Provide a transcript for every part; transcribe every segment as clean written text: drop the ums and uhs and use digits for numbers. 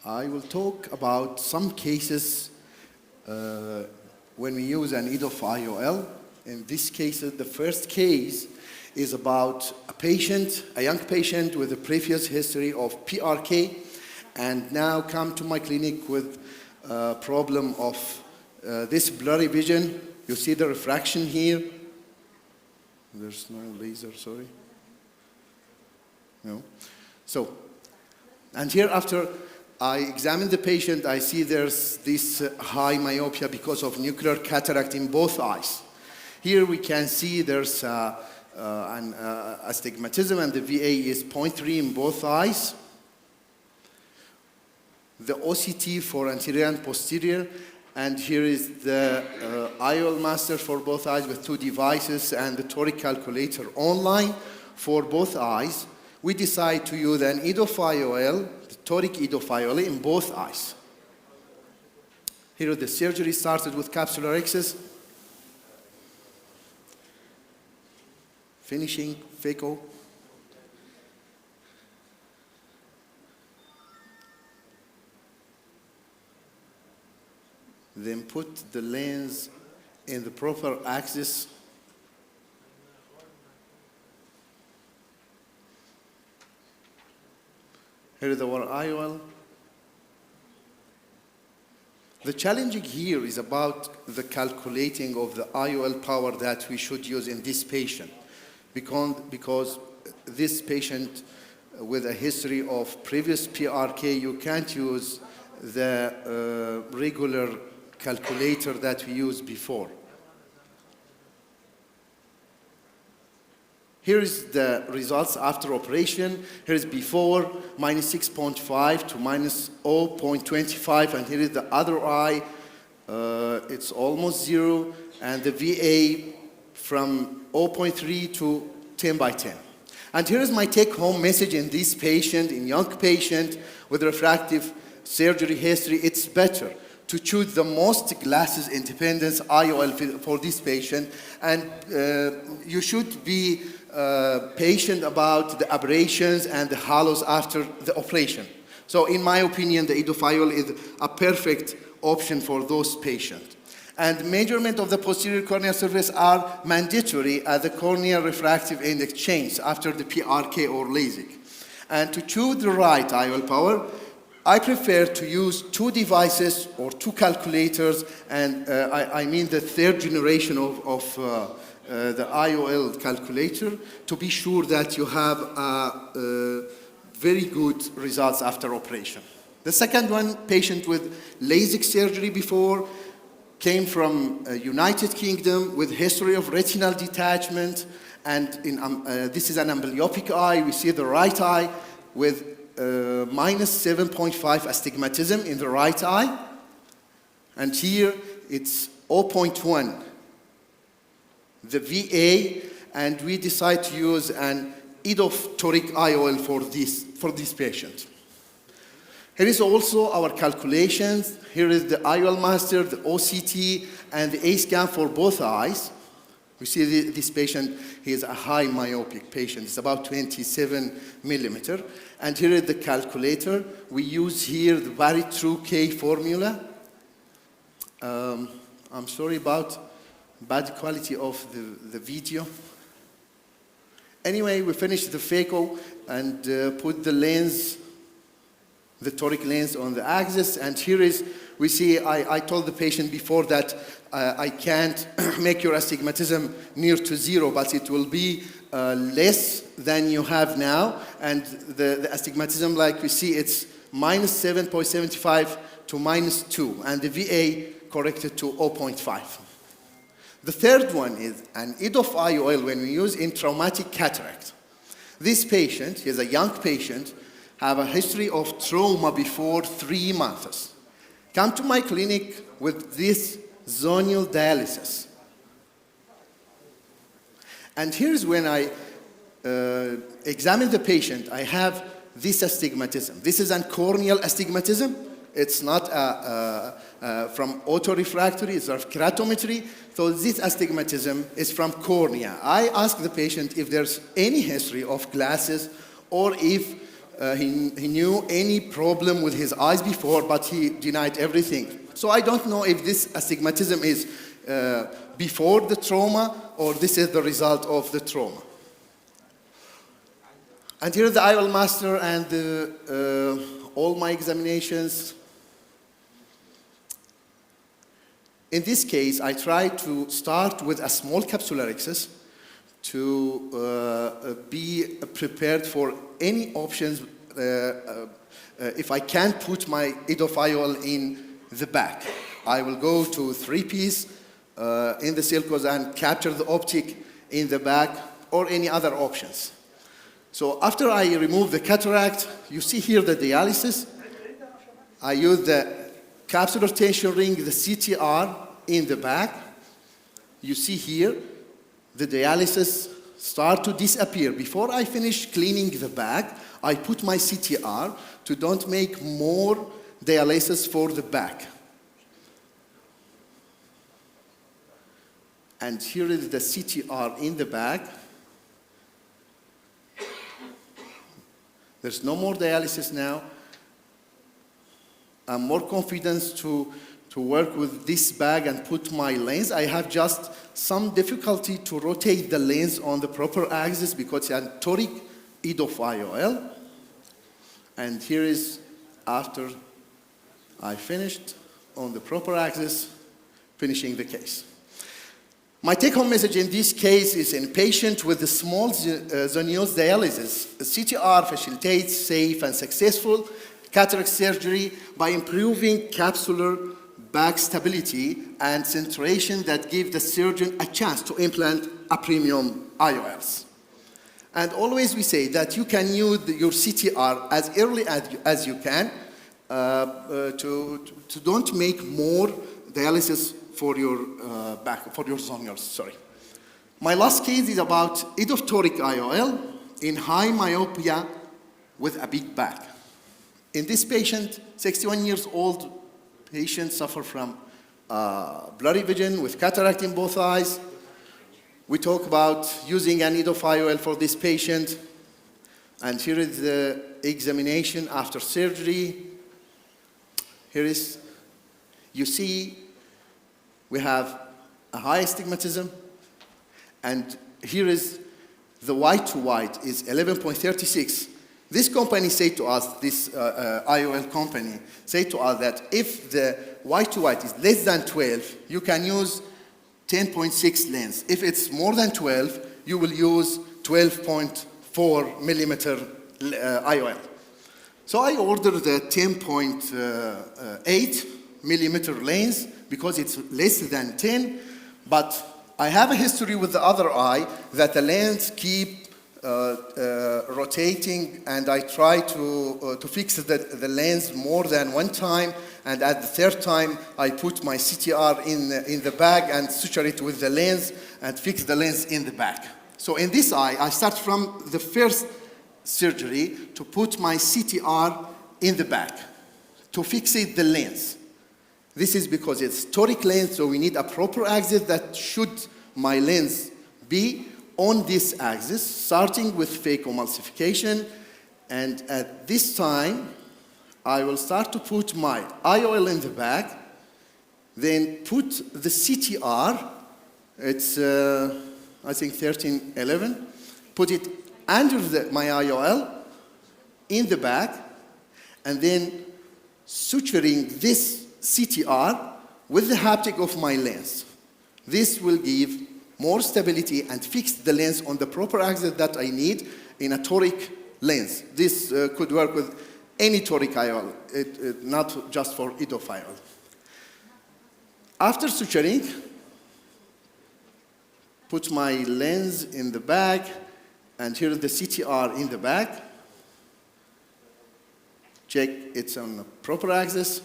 I will talk about some cases when we use an EDOF IOL. In this case, the first case is about a young patient with a previous history of PRK, and now come to my clinic with a problem of this blurry vision. You see the refraction here. There's no laser, sorry. No. So, and here after I examine the patient, I see there's this high myopia because of nuclear cataract in both eyes. Here we can see there's an astigmatism, and the VA is 0.3 in both eyes. The OCT for anterior and posterior, and here is the IOL master for both eyes with 2 devices and the toric calculator online for both eyes. We decide to use an EDOF IOL, the toric EDOF IOL in both eyes. Here the surgery started with capsular access, finishing phaco. Then put the lens in the proper axis. Here is our IOL. The challenging here is about the calculating of the IOL power that we should use in this patient, because this patient with a history of previous PRK, you can't use the regular calculator that we used before. Here is the results after operation. Here is before, -6.5 to -0.25, and here is the other eye. It's almost 0, and the VA from 0.3 to 10 by 10. And here is my take-home message in this patient, in young patient with refractive surgery history. It's better to choose the most glasses independence IOL for this patient, and you should be patient about the aberrations and the halos after the operation. So in my opinion, the EDOF IOL is a perfect option for those patients. And measurement of the posterior corneal surface are mandatory as the corneal refractive index changes after the PRK or LASIK. And to choose the right IOL power, I prefer to use 2 devices or 2 calculators, and I mean the 3rd generation of the IOL calculator, to be sure that you have very good results after operation. The second one, patient with LASIK surgery before, came from United Kingdom with history of retinal detachment, and this is an amblyopic eye. We see the right eye with -7.5 astigmatism in the right eye, and here it's 0.1. The VA, and we decide to use an EDOF toric IOL for this patient. Here is also our calculations. Here is the IOL master, the OCT, and the A-scan for both eyes. We see this patient, he is a high myopic patient. It's about 27 millimeter. And here is the calculator. We use here the very true K formula. I'm sorry about bad quality of the video. Anyway, we finished the phaco and put the lens, the toric lens on the axis, and here is, we see, I told the patient before that I can't make your astigmatism near to 0, but it will be less than you have now, and the astigmatism, like we see, it's -7.75 to -2, and the VA corrected to 0.5. The third one is an EDOF IOL when we use in traumatic cataract. This patient, he is a young patient, have a history of trauma before 3 months. Come to my clinic with this zonial dialysis. And here's when I examine the patient, I have this astigmatism. This is a corneal astigmatism. It's not from autorefractory, it's from keratometry. So this astigmatism is from cornea. I ask the patient if there's any history of glasses or if he knew any problem with his eyes before, but he denied everything. So I don't know if this astigmatism is before the trauma or this is the result of the trauma. And here is the IOL master and all my examinations. In this case, I try to start with a small capsular excess to be prepared for any options if I can't put my IOL in the back. I will go to 3-piece in the silkos and capture the optic in the back or any other options. So after I remove the cataract, you see here the dialysis. I use the capsular tension ring, the CTR in the back. You see here the dialysis start to disappear. Before I finish cleaning the back, I put my CTR to don't make more dialysis for the back. And here is the CTR in the back. There's no more dialysis now. I'm more confident to work with this bag and put my lens. I have just some difficulty to rotate the lens on the proper axis because it's a toric IOL. And here is after I finished on the proper axis, finishing the case. My take-home message in this case is in patient with the small zonose dialysis, CTR facilitates safe and successful cataract surgery by improving capsular back stability and centration that give the surgeon a chance to implant a premium IOLs. And always we say that you can use your CTR as early as you can to don't make more dialysis for your back, for your zonules, sorry. My last case is about toric IOL in high myopia with a big back. In this patient, 61 years old patient suffer from blurry vision with cataract in both eyes. We talk about using an IOL for this patient. And here is the examination after surgery. Here is, you see, we have a high astigmatism, and here is the white to white is 11.36. This company say to us, this IOL company, say to us that if the white to white is less than 12, you can use 10.6 lens. If it's more than 12, you will use 12.4 millimeter IOL. So I ordered the 10.8 millimeter lens because it's less than 10, but I have a history with the other eye that the lens keep rotating, and I try to fix the lens more than one time, and at the third time I put my CTR in the bag and suture it with the lens and fix the lens in the back. So in this eye, I start from the first surgery to put my CTR in the back to fix it the lens. This is because it's toric lens, so we need a proper axis that should my lens be on this axis, starting with phacoemulsification. And at this time, I will start to put my IOL in the back, then put the CTR, it's I think 1311, put it under my IOL in the back, and then suturing this CTR with the haptic of my lens. This will give more stability and fix the lens on the proper axis that I need in a toric lens. This could work with any toric IOL, not just for IOL. After suturing, put my lens in the bag, and here is the CTR in the back. Check it's on the proper axis.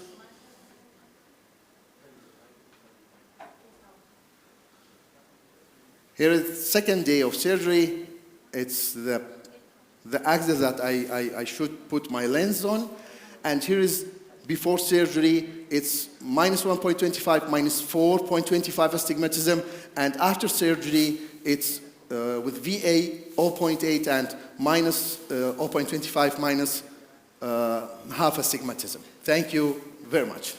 Here is the second day of surgery. It's the axis that I should put my lens on. And here is before surgery, it's minus 1.25, minus 4.25 astigmatism. And after surgery, it's with VA 0.8 and minus 0.25 minus half astigmatism. Thank you very much.